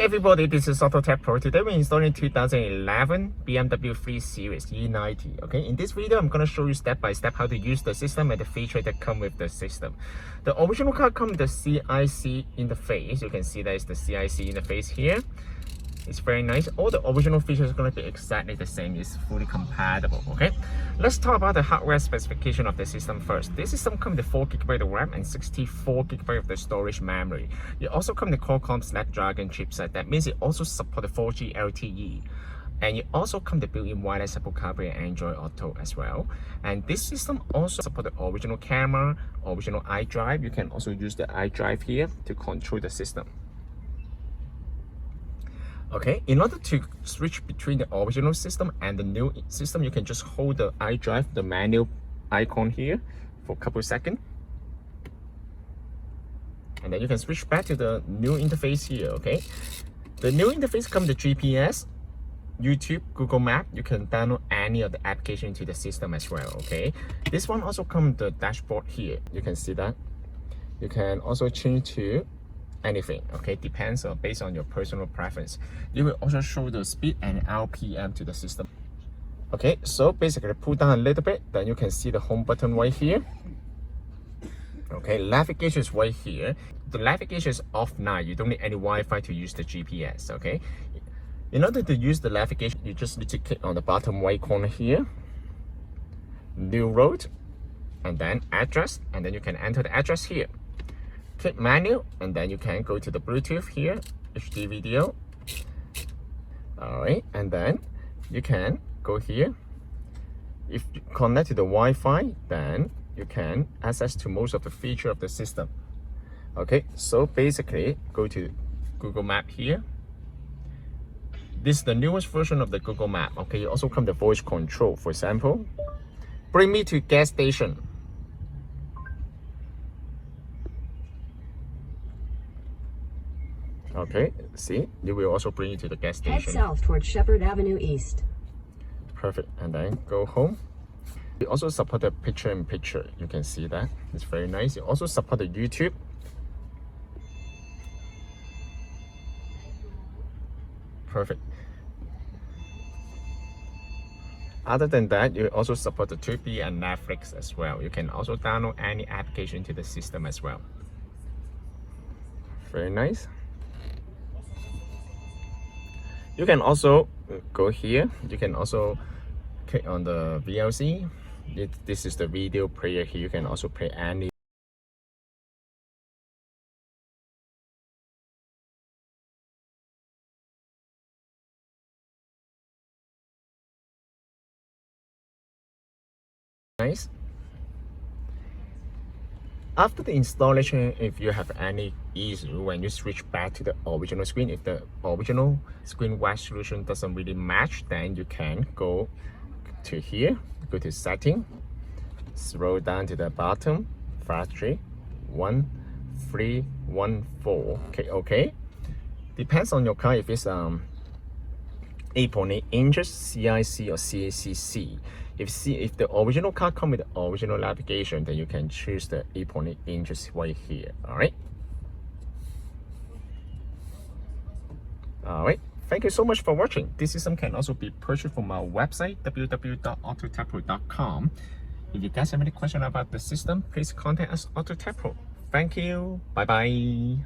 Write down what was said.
everybody, this is AutoTecPro. Today we're installing 2011 BMW 3 Series E90. Okay, in this video I'm going to show you step by step how to use the system and the features that come with the system. The original car comes with the Cic interface. You can see that is the Cic interface here. It's very nice. All the original features are going to be exactly the same. It's fully compatible. Okay, let's talk about the hardware specification of the system first. This system comes with 4GB of RAM and 64GB of the storage memory. It also comes with Qualcomm Snapdragon chipset. That means it also supports 4G LTE. And it also comes with built-in wireless Apple CarPlay and Android Auto as well. And this system also supports the original camera, original iDrive. You can also use the iDrive here to control the system. Okay, in order to switch between the original system and the new system, you can just hold the iDrive, the manual icon here for a couple of seconds. And then you can switch back to the new interface here, okay? The new interface comes with GPS, YouTube, Google Maps. You can download any of the application into the system as well, okay? This one also comes with the dashboard here. You can see that. You can also change to anything, okay, depends on based on your personal preference. You will also show the speed and RPM to the system. Okay, so basically pull down a little bit, then you can see the home button right here. Okay, navigation is right here. The navigation is off now. You don't need any Wi-Fi to use the GPS. Okay, in order to use the navigation, you just need to click on the bottom right corner here, new road, and then address, and then you can enter the address here. Click menu, and then you can go to the Bluetooth here, HD video. Alright, and then you can go here. If you connect to the Wi-Fi, then you can access to most of the feature of the system. Okay, so basically go to Google Map here. This is the newest version of the Google Map. Okay, you also come the voice control. For example, bring me to gas station. Okay, see, it will also bring you to the gas station. Head south towards Shepherd Avenue East. Perfect, and then go home. We also support the picture-in-picture. You can see that. It's very nice. It also support the YouTube. Perfect. Other than that, you also support the Tubi and Netflix as well. You can also download any application to the system as well. Very nice. You can also go here. You can also click on the VLC. This is the video player here. You can also play any. Nice. After the installation, if you have any issue when you switch back to the original screen, if the original screen resolution doesn't really match, then you can go to here, go to setting, scroll down to the bottom, factory 1314. Okay. Depends on your car if it's 8.8 inches CIC or CACC. If the original car comes with the original navigation, then you can choose the 8.8 inches right here. Alright, thank you so much for watching. This system can also be purchased from our website www.autotecpro.com. If you guys have any questions about the system, please contact us AutoTecPro. Thank you. Bye bye.